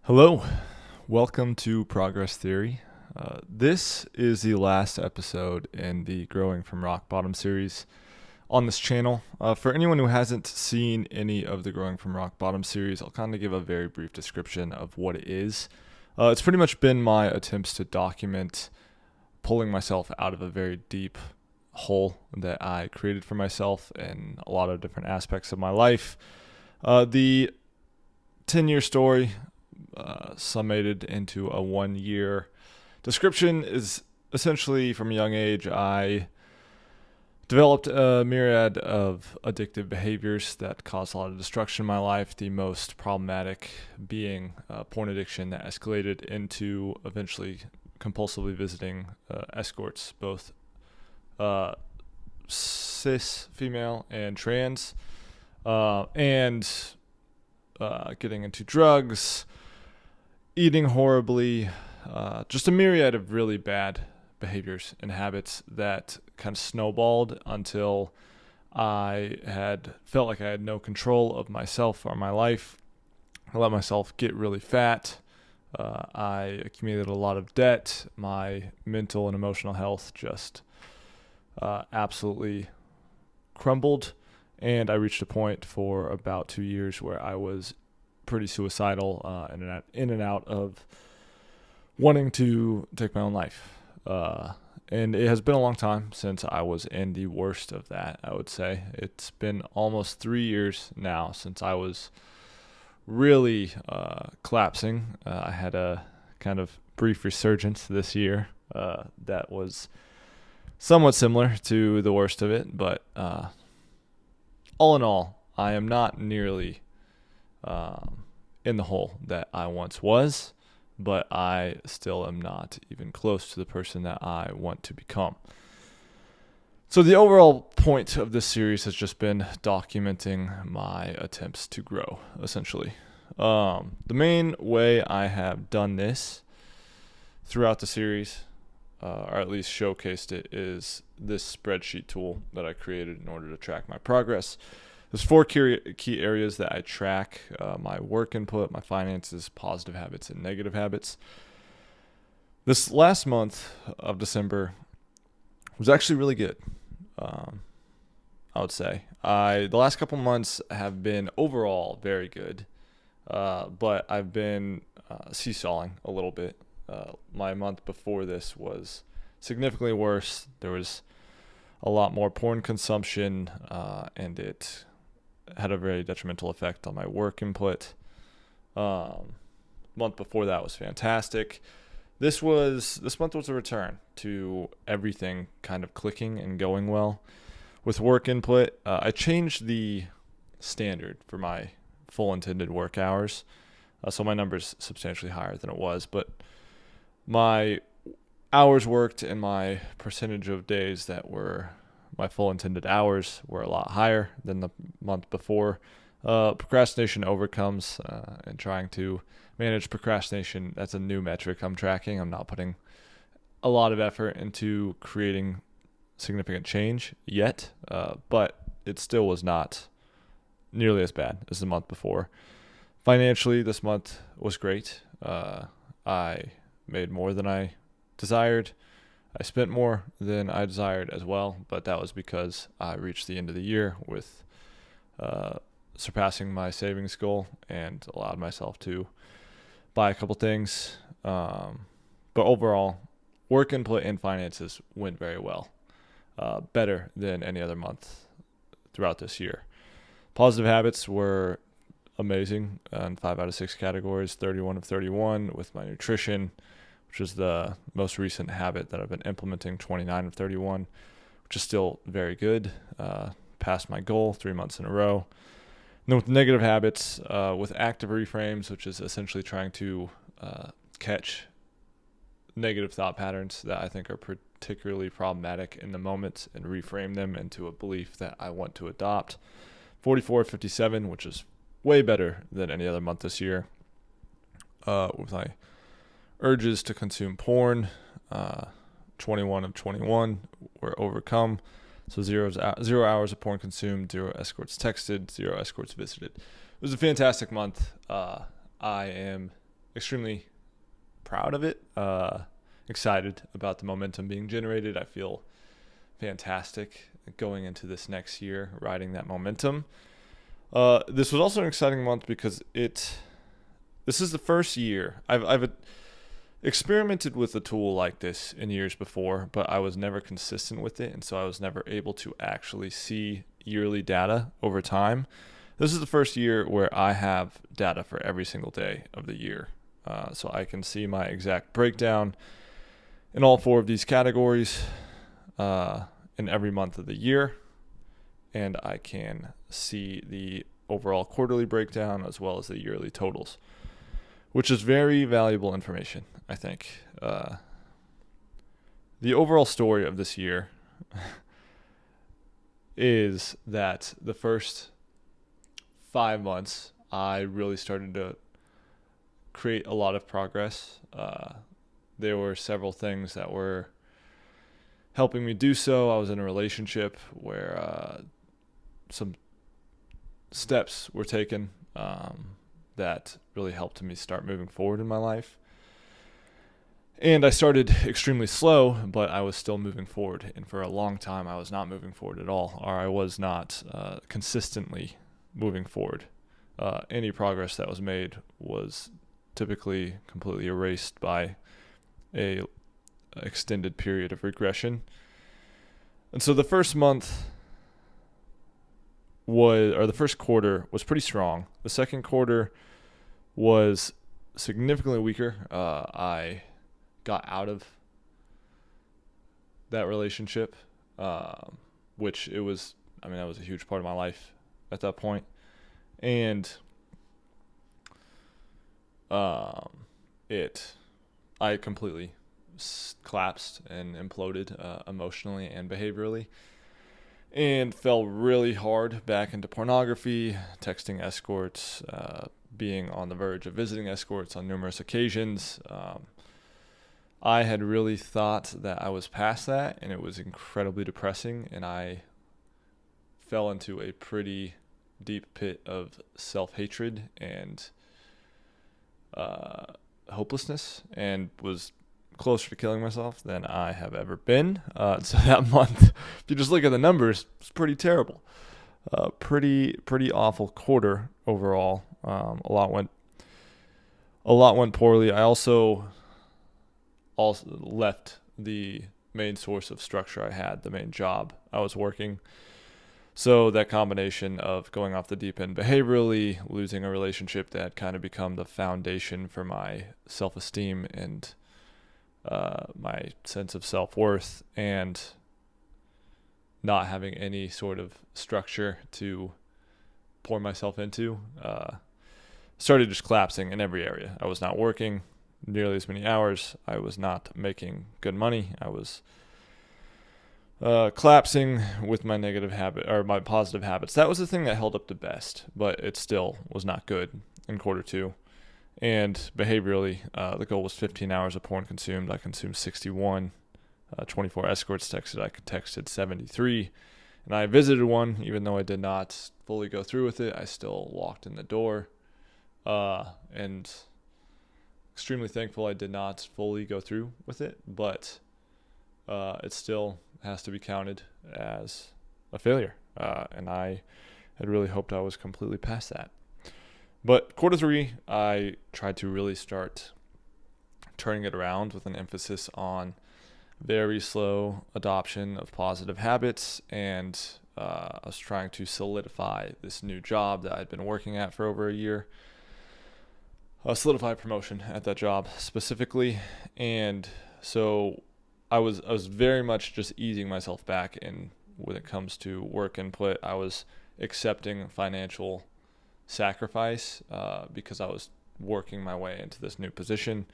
Hello, welcome to Progress Theory. This is the last episode in the Growing from Rock Bottom series on this channel. For anyone who hasn't seen any of the Growing from Rock Bottom series, I'll kind of give a very brief description of what it is. It's pretty much been my attempts to document pulling myself out of a very deep hole that I created for myself in a lot of different aspects of my life. The 10-year story summated into a 1 year description is essentially from a young age I developed a myriad of addictive behaviors that caused a lot of destruction in my life, the most problematic being porn addiction that escalated into eventually compulsively visiting escorts, both cis female and trans, and getting into drugs, eating horribly, just a myriad of really bad behaviors and habits that kind of snowballed until I had felt like I had no control of myself or my life. I let myself get really fat. I accumulated a lot of debt. My mental and emotional health just absolutely crumbled. And I reached a point for about 2 years where I was pretty suicidal, in and out of wanting to take my own life. And it has been a long time since I was in the worst of that, I would say. It's been almost 3 years now since I was really collapsing. I had a kind of brief resurgence this year that was somewhat similar to the worst of it, but all in all, I am not nearly in the hole that I once was, but I still am not even close to the person that I want to become. So the overall point of this series has just been documenting my attempts to grow, essentially. The main way I have done this throughout the series, or at least showcased it, is this spreadsheet tool that I created in order to track my progress. There's 4 key areas that I track: my work input, my finances, positive habits, and negative habits. This last month of December was actually really good, I would say. The last couple months have been overall very good, but I've been seesawing a little bit. My month before this was significantly worse. There was a lot more porn consumption, and it had a very detrimental effect on my work input. Month before that was fantastic. This month was a return to everything kind of clicking and going well. With work input, I changed the standard for my full intended work hours, so my number's substantially higher than it was, but my hours worked and my percentage of days that were my full intended hours were a lot higher than the month before. Procrastination overcomes, and trying to manage procrastination, that's a new metric I'm tracking. I'm not putting a lot of effort into creating significant change yet, but it still was not nearly as bad as the month before. Financially, this month was great. I made more than I desired. I spent more than I desired as well, but that was because I reached the end of the year with surpassing my savings goal and allowed myself to buy a couple things. But overall, work input and finances went very well, better than any other month throughout this year. Positive habits were amazing in 5 out of 6 categories, 31 of 31 with my nutrition, which is the most recent habit that I've been implementing, 29 of 31, which is still very good. Passed my goal 3 months in a row. And then with negative habits, with active reframes, which is essentially trying to catch negative thought patterns that I think are particularly problematic in the moment and reframe them into a belief that I want to adopt. 44 of 57, which is way better than any other month this year. With my urges to consume porn, 21 of 21 were overcome. So 0 hours of porn consumed, 0 escorts texted, 0 escorts visited. It was a fantastic month. I am extremely proud of it, excited about the momentum being generated. I feel fantastic going into this next year, riding that momentum. This was also an exciting month because this is the first year I've experimented with a tool like this in years before, but I was never consistent with it, and so I was never able to actually see yearly data over time. This is the first year where I have data for every single day of the year. So I can see my exact breakdown in all 4 of these categories in every month of the year. And I can see the overall quarterly breakdown as well as the yearly totals, which is very valuable information, I think. The overall story of this year is that the first 5 months, I really started to create a lot of progress. There were several things that were helping me do so. I was in a relationship where some steps were taken that really helped me start moving forward in my life. And I started extremely slow, but I was still moving forward. And for a long time, I was not moving forward at all, or I was not consistently moving forward. Any progress that was made was typically completely erased by a extended period of regression. And so the first quarter was pretty strong. The second quarter was significantly weaker. I got out of that relationship, which that was a huge part of my life at that point. And I completely collapsed and imploded emotionally and behaviorally, and fell really hard back into pornography, texting escorts, being on the verge of visiting escorts on numerous occasions. I had really thought that I was past that, and it was incredibly depressing, and I fell into a pretty deep pit of self-hatred and hopelessness, and was closer to killing myself than I have ever been. So that month, if you just look at the numbers, it's pretty terrible. Pretty awful quarter overall. A lot went poorly. I also left the main source of structure I had, the main job I was working. So that combination of going off the deep end behaviorally, losing a relationship that had kind of become the foundation for my self-esteem and my sense of self-worth, and not having any sort of structure to pour myself into, started just collapsing in every area. I was not working nearly as many hours. I was not making good money. I was collapsing with my negative habit or my positive habits. That was the thing that held up the best, but it still was not good in quarter 2. And behaviorally, the goal was 15 hours of porn consumed. I consumed 61. 24 escorts texted. I texted 73. And I visited one, even though I did not fully go through with it. I still walked in the door. And extremely thankful I did not fully go through with it. But it still has to be counted as a failure. And I had really hoped I was completely past that. But quarter 3, I tried to really start turning it around with an emphasis on very slow adoption of positive habits, and I was trying to solidify this new job that I'd been working at for over a year, solidify promotion at that job specifically. And so I was very much just easing myself back in when it comes to work input. I was accepting financial sacrifice because I was working my way into this new position,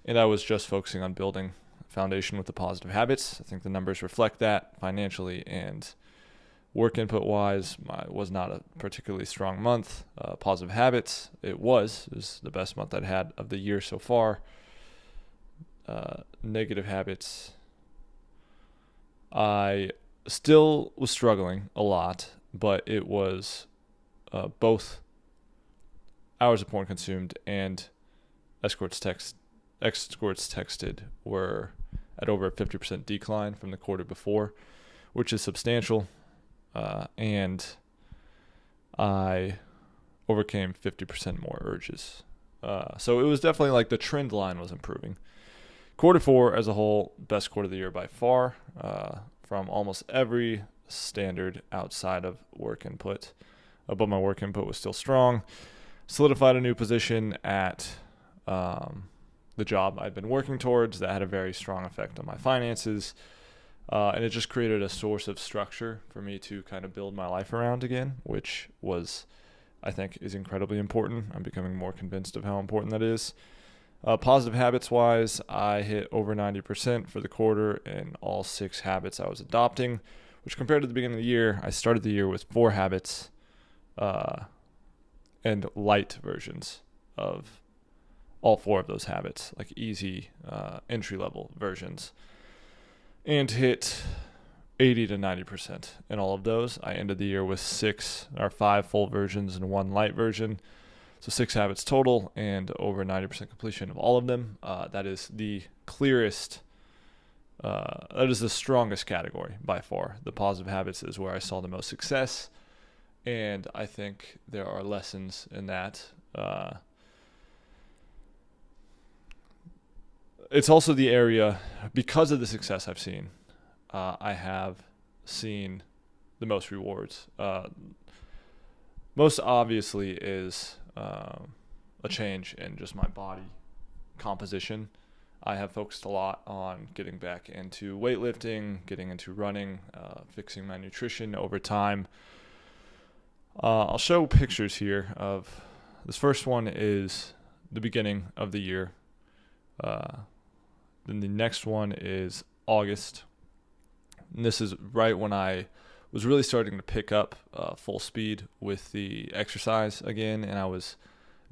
and I was just focusing on building a foundation with the positive habits. I think the numbers reflect that financially, and work input wise was not a particularly strong month. Positive habits, it was the best month I'd had of the year so far. Negative habits, I still was struggling a lot, but it was both hours of porn consumed and escorts texted were at over a 50% decline from the quarter before, which is substantial. And I overcame 50% more urges. So it was definitely like the trend line was improving. Quarter four as a whole, best quarter of the year by far, from almost every standard outside of work input. But my work input was still strong. Solidified a new position at the job I'd been working towards that had a very strong effect on my finances. And it just created a source of structure for me to kind of build my life around again, which I think is incredibly important. I'm becoming more convinced of how important that is. Positive habits wise, I hit over 90% for the quarter in all 6 habits I was adopting, which compared to the beginning of the year, I started the year with 4 habits and light versions of all 4 of those habits, like easy entry-level versions, and hit 80 to 90% in all of those. I ended the year with 5 full versions and 1 light version. So 6 habits total and over 90% completion of all of them. That is the clearest, that is the strongest category by far. The positive habits is where I saw the most success. And I think there are lessons in that. It's also the area, because of the success I've seen, I have seen the most rewards. Most obviously is a change in just my body composition. I have focused a lot on getting back into weightlifting, getting into running, fixing my nutrition over time. I'll show pictures here of this. First one is the beginning of the year. Then the next one is August. And this is right when I was really starting to pick up full speed with the exercise again, and I was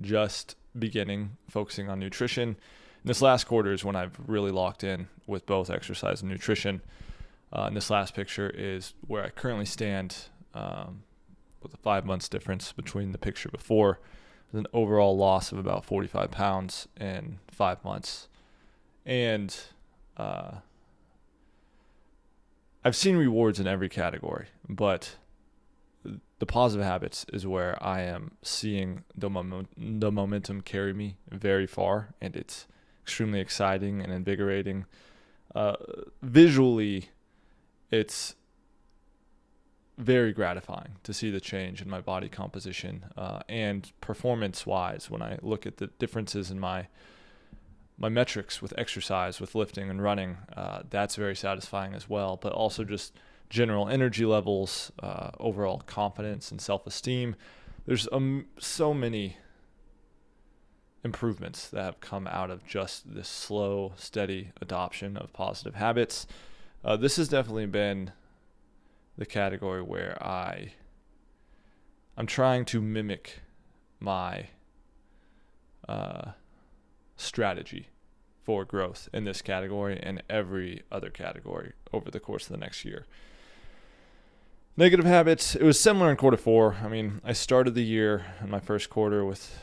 just beginning focusing on nutrition. And this last quarter is when I've really locked in with both exercise and nutrition. And this last picture is where I currently stand with a 5 months difference between the picture before. There's an overall loss of about 45 pounds in 5 months. And I've seen rewards in every category, but the positive habits is where I am seeing the momentum carry me very far, and it's extremely exciting and invigorating. Visually, it's very gratifying to see the change in my body composition, and performance-wise, when I look at the differences in my metrics with exercise, with lifting and running, that's very satisfying as well. But also just general energy levels, overall confidence and self-esteem. There's so many improvements that have come out of just this slow, steady adoption of positive habits. This has definitely been the category where I'm trying to mimic my strategy for growth in this category and every other category over the course of the next year. Negative habits, it was similar in quarter four. I mean, I started the year in my first quarter with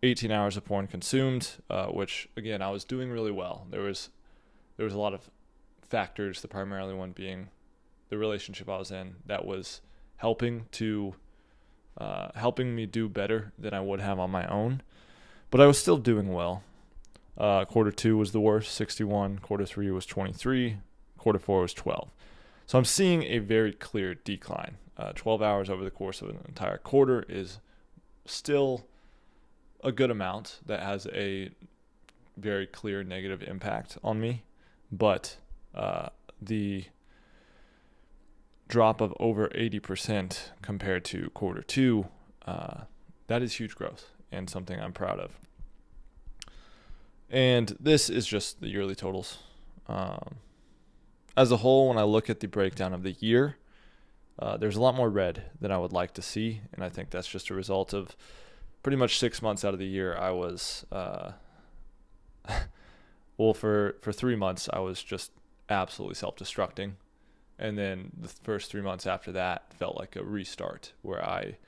18 hours of porn consumed, which again, I was doing really well. There was a lot of factors, the primarily one being the relationship I was in that was helping me do better than I would have on my own, but I was still doing well. Quarter two was the worst, 61. Quarter three was 23. Quarter four was 12. So I'm seeing a very clear decline. 12 hours over the course of an entire quarter is still a good amount that has a very clear negative impact on me. But the drop of over 80% compared to quarter two, that is huge growth and something I'm proud of. And this is just the yearly totals. As a whole, when I look at the breakdown of the year, there's a lot more red than I would like to see. And I think that's just a result of pretty much 6 months out of the year, I was, for 3 months, I was just absolutely self-destructing. And then the first 3 months after that felt like a restart where I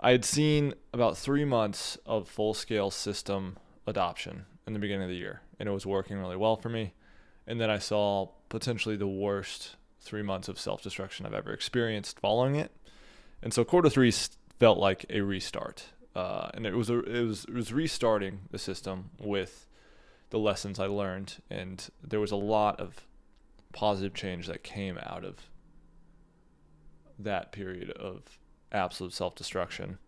had seen about 3 months of full-scale system adoption in the beginning of the year, and it was working really well for me. And then I saw potentially the worst 3 months of self-destruction I've ever experienced following it. And so quarter three felt like a restart, and it was restarting the system with the lessons I learned, and there was a lot of positive change that came out of that period of absolute self-destruction.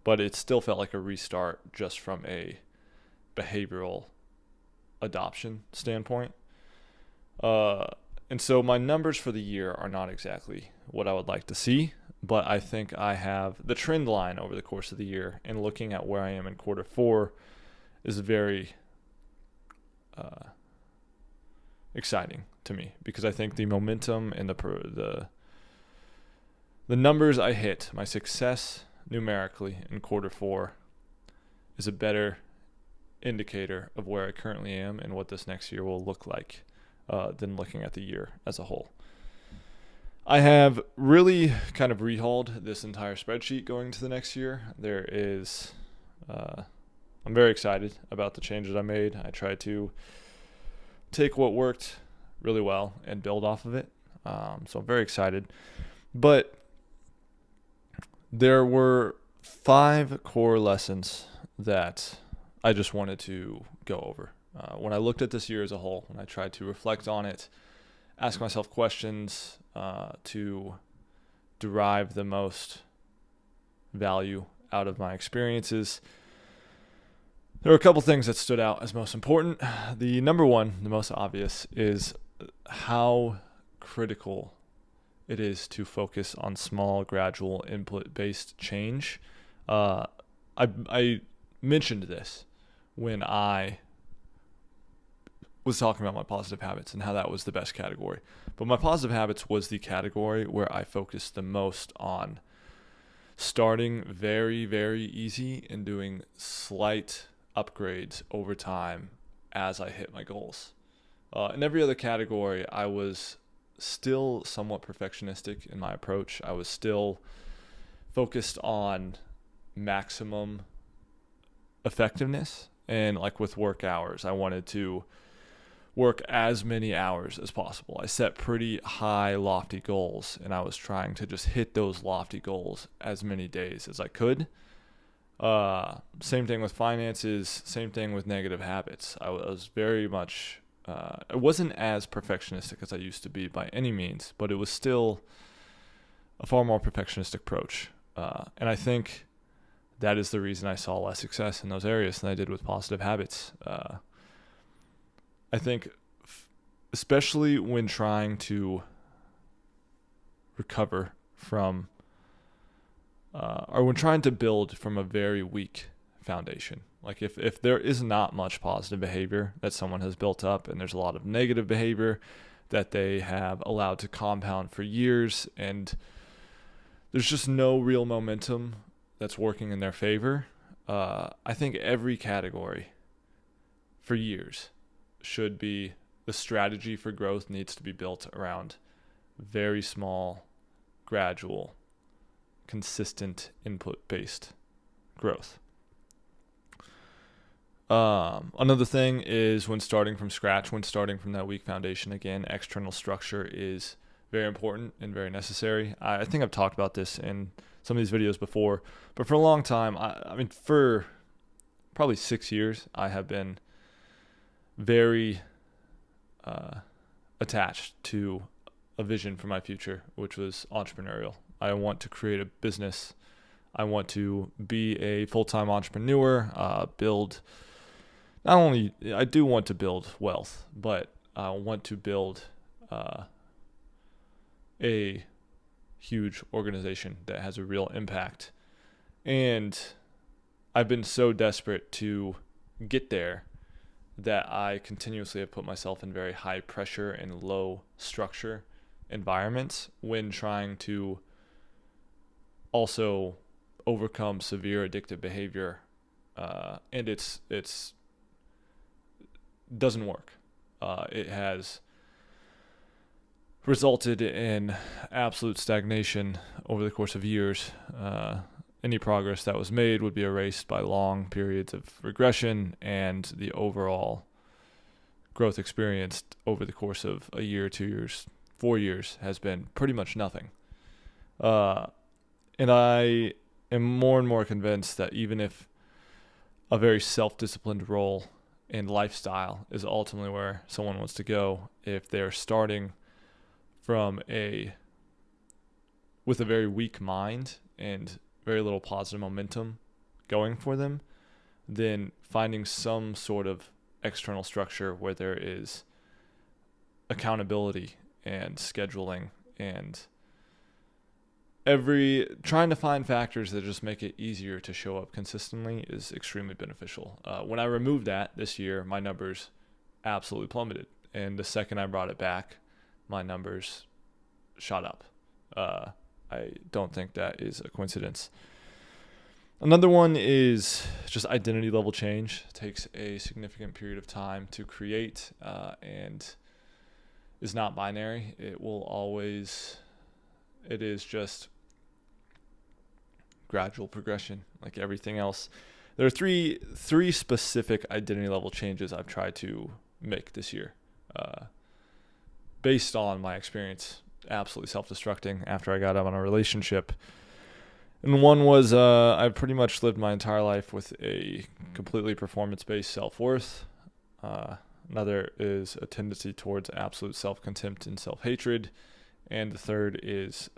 But it still felt like a restart just from a behavioral adoption standpoint. And so my numbers for the year are not exactly what I would like to see, but I think I have the trend line over the course of the year, and looking at where I am in quarter four is very exciting to me, because I think the momentum and the numbers I hit, my success numerically in quarter four, is a better indicator of where I currently am and what this next year will look like than looking at the year as a whole. I have really kind of rehauled this entire spreadsheet going to the next year. I'm very excited about the changes I made. I tried to take what worked really well and build off of it. So I'm very excited. But there were 5 core lessons that I just wanted to go over. When I looked at this year as a whole, when I tried to reflect on it, ask myself questions to derive the most value out of my experiences, there were a couple things that stood out as most important. The number one, the most obvious, is how critical it is to focus on small, gradual, input-based change. I mentioned this when I was talking about my positive habits and how that was the best category. But my positive habits was the category where I focused the most on starting very, very easy and doing slight upgrades over time as I hit my goals. In every other category, I was still somewhat perfectionistic in my approach. I was still focused on maximum effectiveness, and like with work hours, I wanted to work as many hours as possible. I set pretty high, lofty goals, and I was trying to just hit those lofty goals as many days as I could. Same thing with finances, same thing with negative habits. I was very much, I wasn't as perfectionistic as I used to be by any means, but it was still a far more perfectionistic approach. And I think that is the reason I saw less success in those areas than I did with positive habits. I think especially when trying to recover from or when trying to build from a very weak foundation. Like if there is not much positive behavior that someone has built up, and there's a lot of negative behavior that they have allowed to compound for years, and there's just no real momentum that's working in their favor, I think every category for years should be, the strategy for growth needs to be built around very small, gradual, consistent input-based growth. Another thing is when starting from scratch, when starting from that weak foundation, again, external structure is very important and very necessary. I think I've talked about this in some of these videos before, but for a long time, I mean, for probably 6 years, I have been very attached to a vision for my future, which was entrepreneurial. I want to create a business. I want to be a full-time entrepreneur, build, not only, I do want to build wealth, but I want to build a huge organization that has a real impact. And I've been so desperate to get there that I continuously have put myself in very high pressure and low structure environments when trying to also overcome severe addictive behavior, and it's doesn't work. It has resulted in absolute stagnation over the course of years. any progress that was made would be erased by long periods of regression, and the overall growth experienced over the course of a year, 2 years, 4 years has been pretty much nothing. And I am more and more convinced that even if a very self-disciplined role and lifestyle is ultimately where someone wants to go, if they're starting from with a very weak mind and very little positive momentum going for them, then finding some sort of external structure where there is accountability and scheduling and trying to find factors that just make it easier to show up consistently is extremely beneficial. When I removed that this year, my numbers absolutely plummeted. And the second I brought it back, my numbers shot up. I don't think that is a coincidence. Another one is just identity level change. It takes a significant period of time to create and is not binary. It is just gradual progression like everything else. There are three specific identity level changes I've tried to make this year based on my experience absolutely self-destructing after I got out on a relationship. And one was I've pretty much lived my entire life with a completely performance-based self-worth. Another is a tendency towards absolute self-contempt and self-hatred. And the third is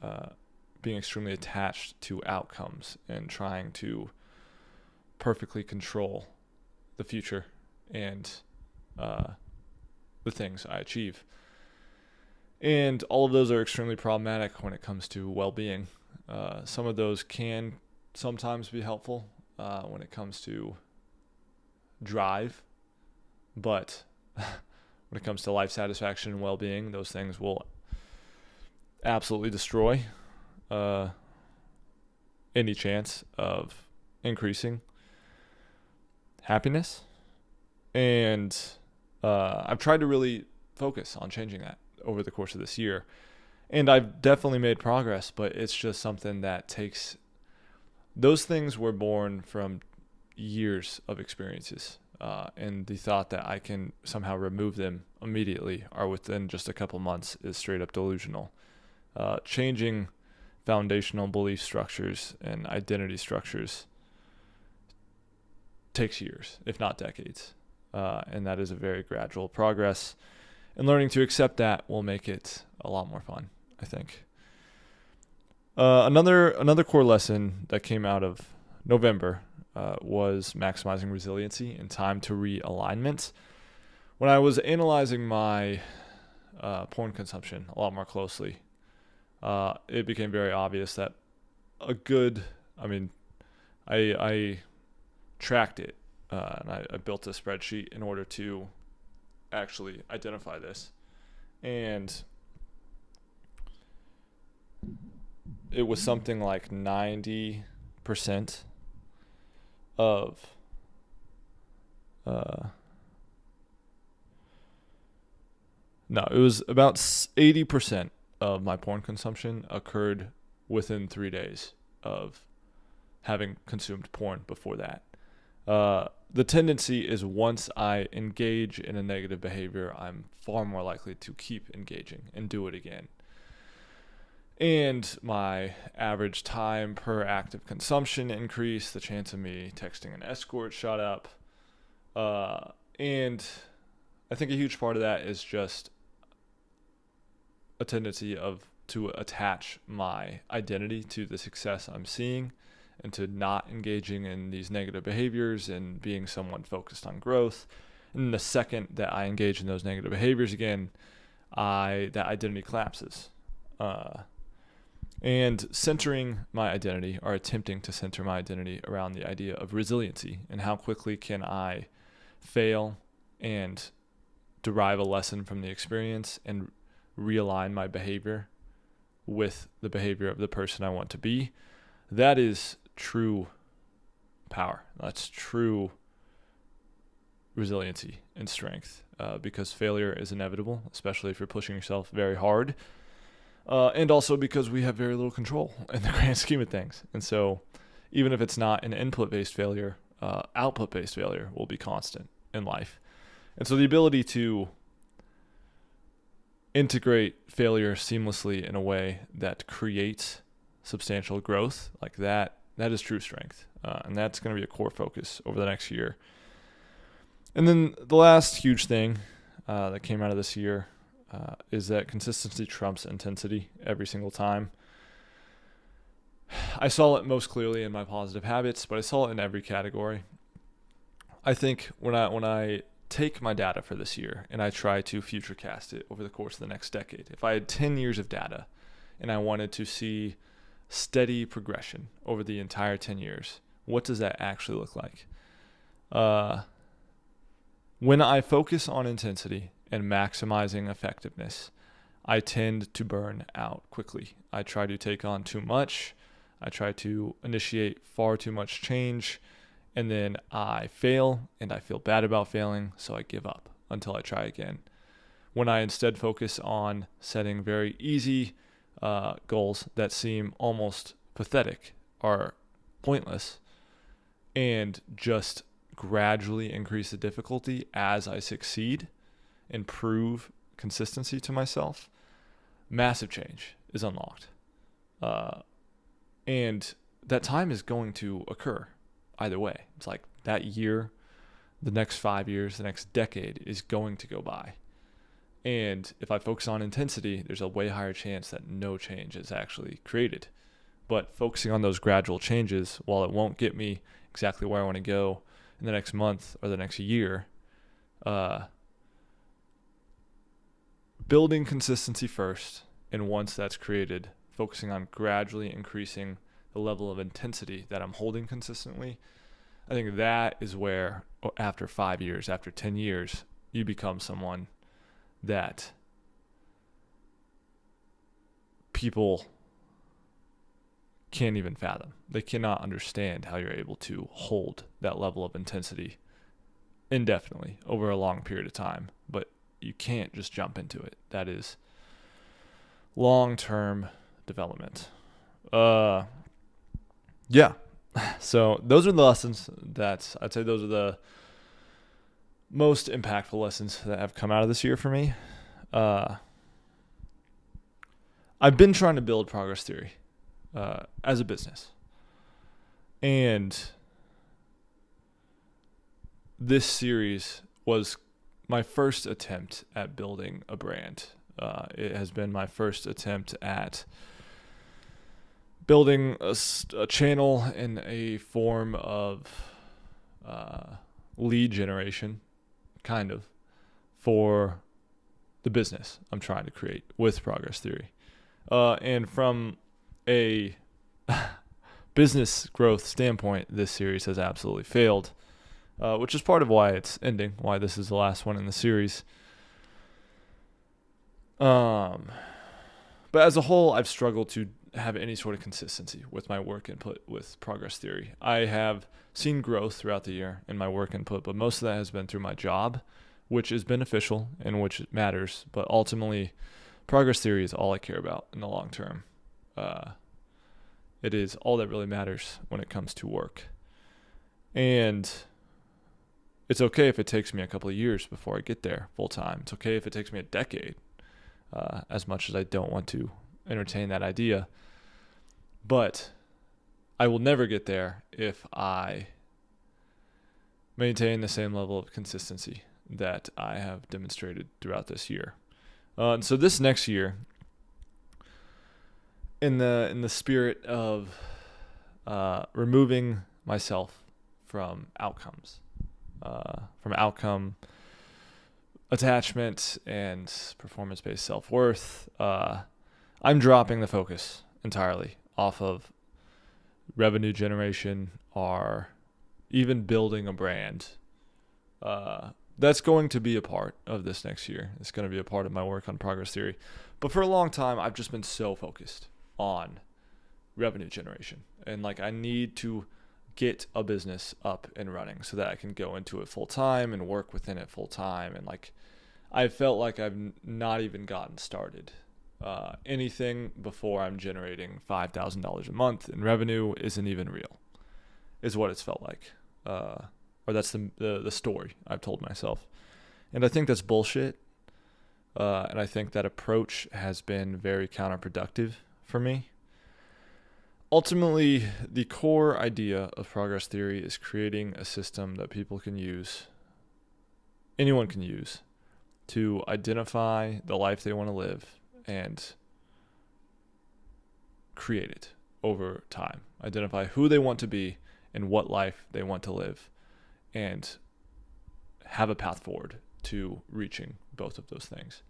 being extremely attached to outcomes and trying to perfectly control the future and the things I achieve. And all of those are extremely problematic when it comes to well-being. Some of those can sometimes be helpful when it comes to drive, but when it comes to life satisfaction and well-being, those things will absolutely destroy any chance of increasing happiness. And I've tried to really focus on changing that over the course of this year. And I've definitely made progress, but it's just something that takes... Those things were born from years of experiences. And the thought that I can somehow remove them immediately or within just a couple months is straight up delusional. Changing foundational belief structures and identity structures takes years, if not decades. And that is a very gradual progress. And learning to accept that will make it a lot more fun, I think. Another core lesson that came out of November was maximizing resiliency and time to realignment. When I was analyzing my porn consumption a lot more closely, it became very obvious that I tracked it, and I built a spreadsheet in order to actually identify this. And it was something like 90% of it was about 80% of my porn consumption occurred within 3 days of having consumed porn before that. The tendency is once I engage in a negative behavior, I'm far more likely to keep engaging and do it again. And my average time per active consumption increased. The chance of me texting an escort shot up. And I think a huge part of that is just a tendency to attach my identity to the success I'm seeing, and to not engaging in these negative behaviors and being someone focused on growth. And the second that I engage in those negative behaviors again, that identity collapses. And centering my identity, or attempting to center my identity around the idea of resiliency and how quickly can I fail and derive a lesson from the experience and realign my behavior with the behavior of the person I want to be. That is true power. That's true resiliency and strength, because failure is inevitable, especially if you're pushing yourself very hard, and also because we have very little control in the grand scheme of things. And so even if it's not an input-based failure, output-based failure will be constant in life. And so the ability to integrate failure seamlessly in a way that creates substantial growth, like that is true strength. And that's going to be a core focus over the next year. And then the last huge thing that came out of this year is that consistency trumps intensity every single time. I saw it most clearly in my positive habits, but I saw it in every category. I think when I take my data for this year and I try to futurecast it over the course of the next decade, if I had 10 years of data and I wanted to see steady progression over the entire 10 years, what does that actually look like? When I focus on intensity and maximizing effectiveness, I tend to burn out quickly. I try to take on too much. I try to initiate far too much change, and then I fail and I feel bad about failing, so I give up until I try again. When I instead focus on setting very easy goals that seem almost pathetic or pointless, and just gradually increase the difficulty as I succeed and prove consistency to myself, massive change is unlocked. And that time is going to occur either way. It's like that year, the next 5 years, the next decade is going to go by. And if I focus on intensity, there's a way higher chance that no change is actually created. But focusing on those gradual changes, while it won't get me exactly where I want to go in the next month or the next year, building consistency first, and once that's created, focusing on gradually increasing the level of intensity that I'm holding consistently, I think that is where, after 5 years, after 10 years, you become someone that people can't even fathom. They cannot understand how you're able to hold that level of intensity indefinitely over a long period of time. But you can't just jump into it. That is long-term development. Yeah. So those are the lessons that I'd say those are the most impactful lessons that have come out of this year for me. I've been trying to build Progress Theory as a business. And this series was my first attempt at building a brand. It has been my first attempt at building a channel in a form of lead generation, kind of, for the business I'm trying to create with Progress Theory. And from a business growth standpoint, this series has absolutely failed, which is part of why it's ending, why this is the last one in the series. But as a whole, I've struggled to have any sort of consistency with my work input with Progress Theory. I have seen growth throughout the year in my work input, but most of that has been through my job, which is beneficial and which matters. But ultimately, Progress Theory is all I care about in the long term. It is all that really matters when it comes to work. And it's okay if it takes me a couple of years before I get there full time. It's okay if it takes me a decade, as much as I don't want to entertain that idea. But I will never get there if I maintain the same level of consistency that I have demonstrated throughout this year. And so this next year, in the spirit of removing myself from outcomes, from outcome attachment and performance-based self-worth, I'm dropping the focus entirely off of revenue generation or even building a brand. That's going to be a part of this next year. It's going to be a part of my work on Progress Theory. But for a long time, I've just been so focused on revenue generation. And I need to get a business up and running so that I can go into it full time and work within it full time. And I felt like I've not even gotten started. Anything before I'm generating $5,000 a month in revenue isn't even real. is what it's felt like. Or that's the story I've told myself. And I think that's bullshit. And I think that approach has been very counterproductive for me. Ultimately, the core idea of progress theory is creating a system that people can use, anyone can use, to identify the life they want to live and create it over time. Identify who they want to be and what life they want to live, and have a path forward to reaching both of those things.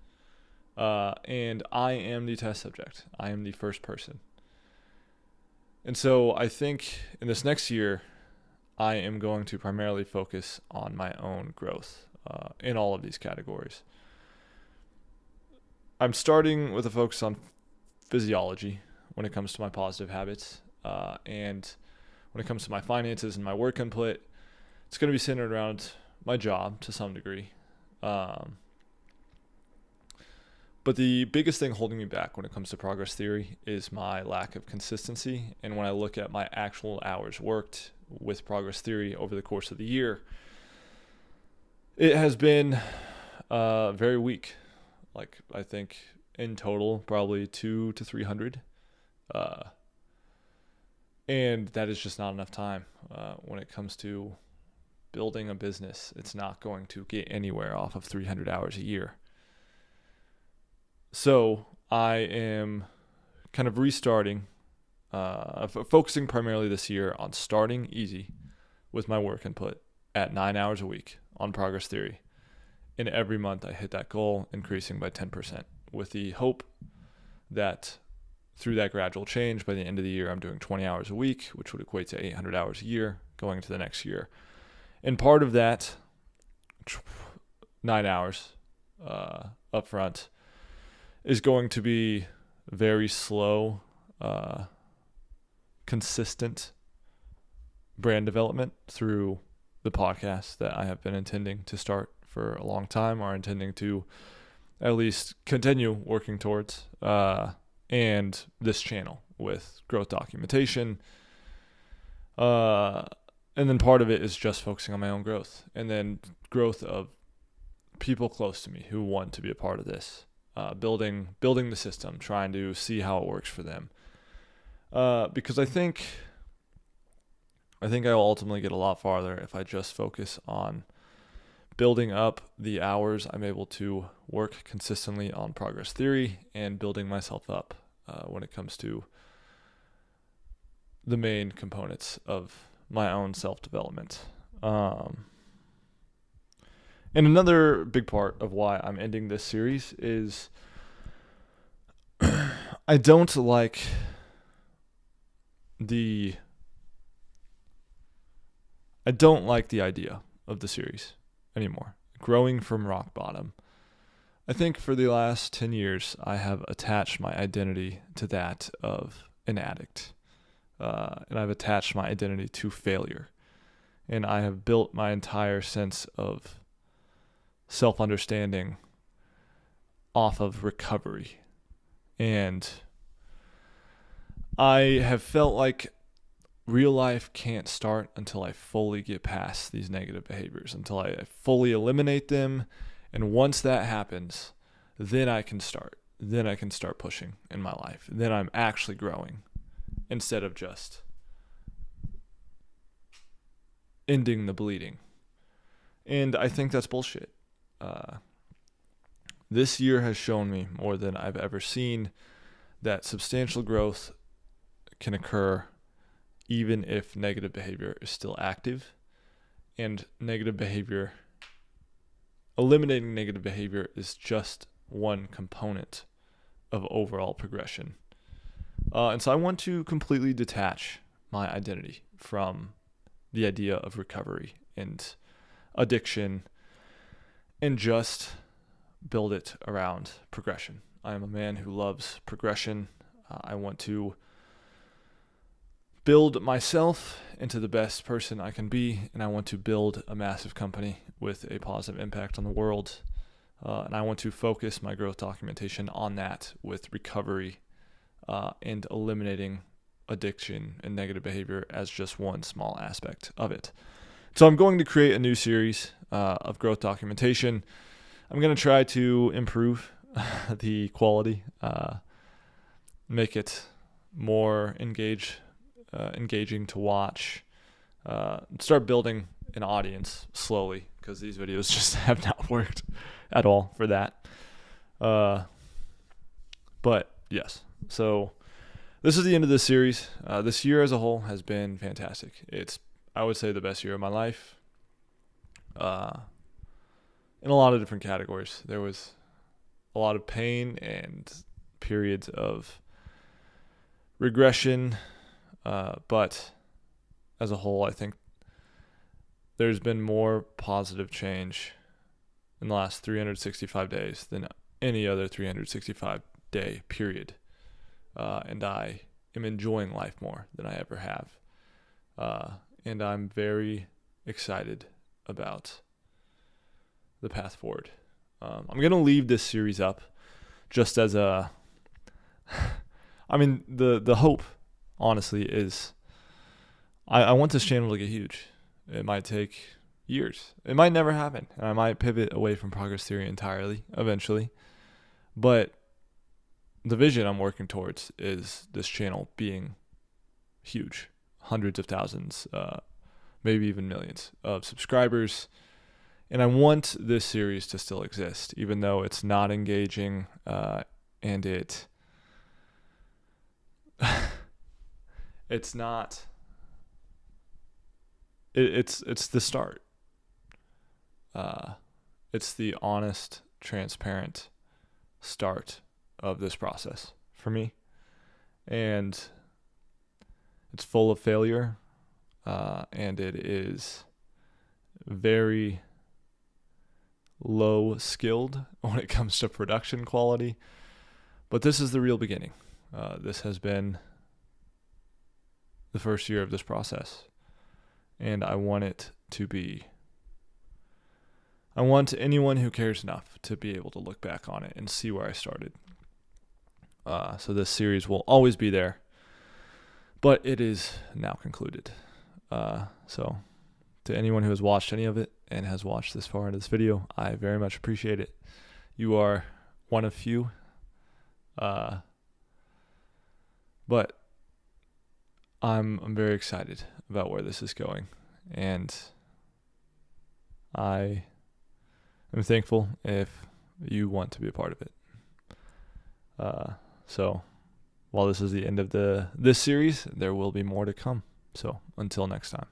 And I am the test subject. I am the first person. And so I think in this next year, I am going to primarily focus on my own growth in all of these categories. I'm starting with a focus on physiology when it comes to my positive habits. And when it comes to my finances and my work input, it's going to be centered around my job to some degree. But the biggest thing holding me back when it comes to progress theory is my lack of consistency. And when I look at my actual hours worked with progress theory over the course of the year, it has been very weak. Like, I think in total, probably 200 to 300. And that is just not enough time when it comes to building a business. It's not going to get anywhere off of 300 hours a year. So I am kind of restarting, focusing primarily this year on starting easy with my work input at 9 hours a week on progress theory. And every month I hit that goal, increasing by 10%, with the hope that through that gradual change, by the end of the year, I'm doing 20 hours a week, which would equate to 800 hours a year going into the next year. And part of that, 9 hours up front, is going to be very slow, consistent brand development through the podcast that I have been intending to start for a long time, or intending to at least continue working towards, and this channel with growth documentation. And then part of it is just focusing on my own growth, and then growth of people close to me who want to be a part of this. Building the system, trying to see how it works for them. Because I think I'll ultimately get a lot farther if I just focus on building up the hours I'm able to work consistently on progress theory, and building myself up when it comes to the main components of my own self-development. And another big part of why I'm ending this series is I don't like the idea of the series anymore. Growing from rock bottom. I think for the last 10 years, I have attached my identity to that of an addict. And I've attached my identity to failure. And I have built my entire sense of self-understanding off of recovery. And I have felt like real life can't start until I fully get past these negative behaviors, until I fully eliminate them. And once that happens, then I can start. Then I can start pushing in my life. Then I'm actually growing instead of just ending the bleeding. And I think that's bullshit. This year has shown me more than I've ever seen that substantial growth can occur even if negative behavior is still active, and eliminating negative behavior is just one component of overall progression. And so I want to completely detach my identity from the idea of recovery and addiction, and just build it around progression. I am a man who loves progression. I want to build myself into the best person I can be, and I want to build a massive company with a positive impact on the world. And I want to focus my growth documentation on that, with recovery and eliminating addiction and negative behavior as just one small aspect of it. So I'm going to create a new series of growth documentation. I'm going to try to improve the quality, make it more engaging to watch, start building an audience slowly, because these videos just have not worked at all for that. But yes, so this is the end of this series. This year as a whole has been fantastic. It's, I would say, the best year of my life. In a lot of different categories. There was a lot of pain and periods of regression, but as a whole, I think there's been more positive change in the last 365 days than any other 365-day period. And I am enjoying life more than I ever have. And I'm very excited about the path forward. I'm going to leave this series up just as a... I mean, the hope, honestly, is I want this channel to get huge. It might take years. It might never happen. And I might pivot away from progress theory entirely eventually. But the vision I'm working towards is this channel being huge. Hundreds of thousands, maybe even millions of subscribers. And I want this series to still exist, even though it's not engaging, and it's not... It's the start. It's the honest, transparent start of this process for me, and it's full of failure, and it is very low skilled when it comes to production quality. But this is the real beginning. This has been the first year of this process. And I want it to be... I want anyone who cares enough to be able to look back on it and see where I started. So this series will always be there. But it is now concluded. So to anyone who has watched any of it and has watched this far into this video, I very much appreciate it. You are one of few. But I'm very excited about where this is going, and I am thankful if you want to be a part of it. So while this is the end of this series, there will be more to come. So until next time.